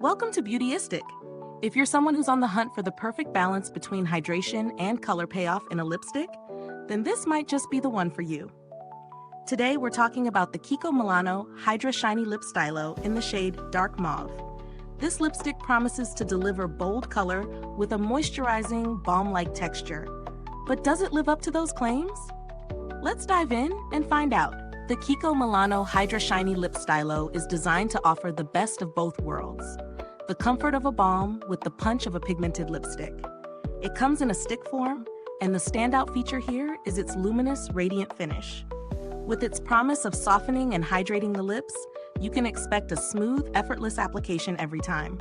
Welcome to Beautyistic. If you're someone who's on the hunt for the perfect balance between hydration and color payoff in a lipstick, then this might just be the one for you. Today we're talking about the Kiko Milano Hydra Shiny Lip Stylo in the shade Dark Mauve. This lipstick promises to deliver bold color with a moisturizing, balm-like texture. But does it live up to those claims? Let's dive in and find out. The Kiko Milano Hydra Shiny Lip Stylo is designed to offer the best of both worlds. The comfort of a balm with the punch of a pigmented lipstick. It comes in a stick form, and the standout feature here is its luminous, radiant finish. With its promise of softening and hydrating the lips, you can expect a smooth, effortless application every time.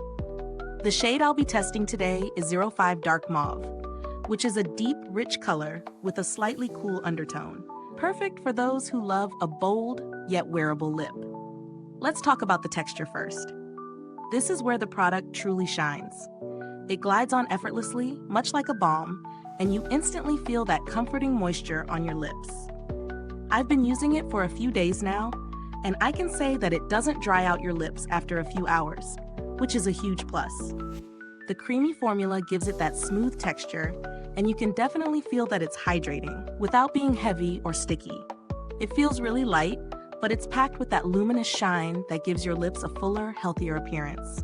The shade I'll be testing today is 05 Dark Mauve, which is a deep, rich color with a slightly cool undertone. Perfect for those who love a bold, yet wearable lip. Let's talk about the texture first. This is where the product truly shines. It glides on effortlessly, much like a balm, and you instantly feel that comforting moisture on your lips. I've been using it for a few days now, and I can say that it doesn't dry out your lips after a few hours, which is a huge plus. The creamy formula gives it that smooth texture, and you can definitely feel that it's hydrating without being heavy or sticky. It feels really light, but it's packed with that luminous shine that gives your lips a fuller, healthier appearance.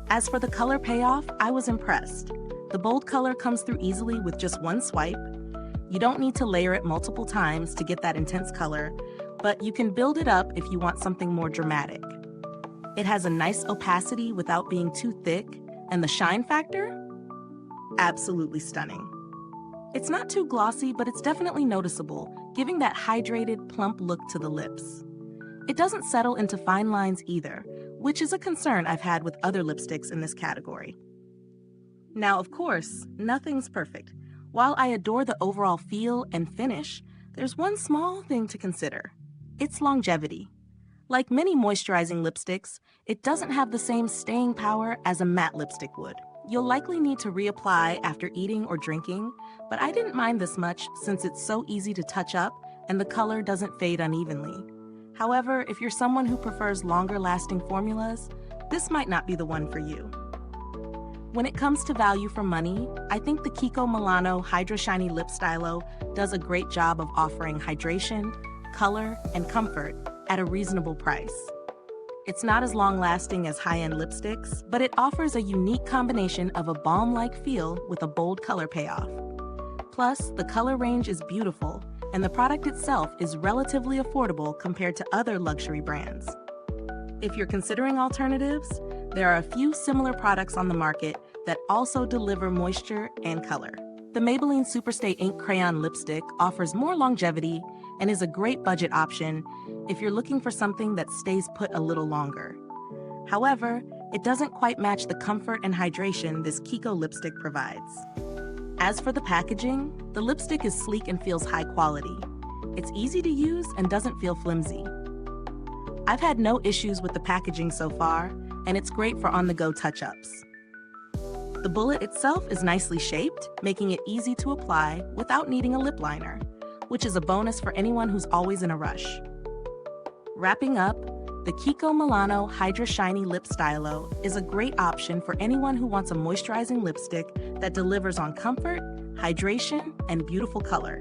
As for the color payoff, I was impressed. The bold color comes through easily with just one swipe. You don't need to layer it multiple times to get that intense color, but you can build it up if you want something more dramatic. It has a nice opacity without being too thick, and the shine factor? Absolutely stunning. It's not too glossy, but it's definitely noticeable, giving that hydrated, plump look to the lips. It doesn't settle into fine lines either, which is a concern I've had with other lipsticks in this category. Now, of course, nothing's perfect. While I adore the overall feel and finish, there's one small thing to consider. Its longevity. Like many moisturizing lipsticks, it doesn't have the same staying power as a matte lipstick would. You'll likely need to reapply after eating or drinking, but I didn't mind this much since it's so easy to touch up and the color doesn't fade unevenly. However, if you're someone who prefers longer-lasting formulas, this might not be the one for you. When it comes to value for money, I think the Kiko Milano Hydra Shiny Lip Stylo does a great job of offering hydration, color, and comfort at a reasonable price. It's not as long-lasting as high-end lipsticks, but it offers a unique combination of a balm-like feel with a bold color payoff. Plus, the color range is beautiful, and the product itself is relatively affordable compared to other luxury brands. If you're considering alternatives, there are a few similar products on the market that also deliver moisture and color. The Maybelline Superstay Ink Crayon Lipstick offers more longevity and is a great budget option if you're looking for something that stays put a little longer. However, it doesn't quite match the comfort and hydration this Kiko lipstick provides. As for the packaging, the lipstick is sleek and feels high quality. It's easy to use and doesn't feel flimsy. I've had no issues with the packaging so far, and it's great for on-the-go touch-ups. The bullet itself is nicely shaped, making it easy to apply without needing a lip liner, which is a bonus for anyone who's always in a rush. Wrapping up, the Kiko Milano Hydra Shiny Lip Stylo is a great option for anyone who wants a moisturizing lipstick that delivers on comfort, hydration, and beautiful color.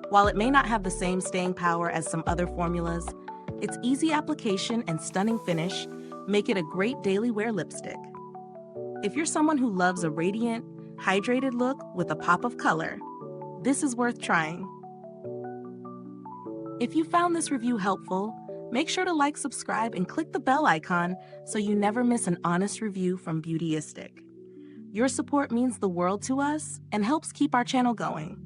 While it may not have the same staying power as some other formulas, its easy application and stunning finish make it a great daily wear lipstick. If you're someone who loves a radiant, hydrated look with a pop of color, this is worth trying. If you found this review helpful, make sure to like, subscribe, and click the bell icon so you never miss an honest review from Beautyistic. Your support means the world to us and helps keep our channel going.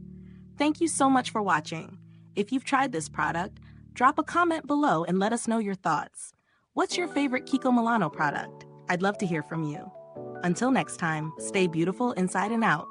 Thank you so much for watching. If you've tried this product, drop a comment below and let us know your thoughts. What's your favorite Kiko Milano product? I'd love to hear from you. Until next time, stay beautiful inside and out.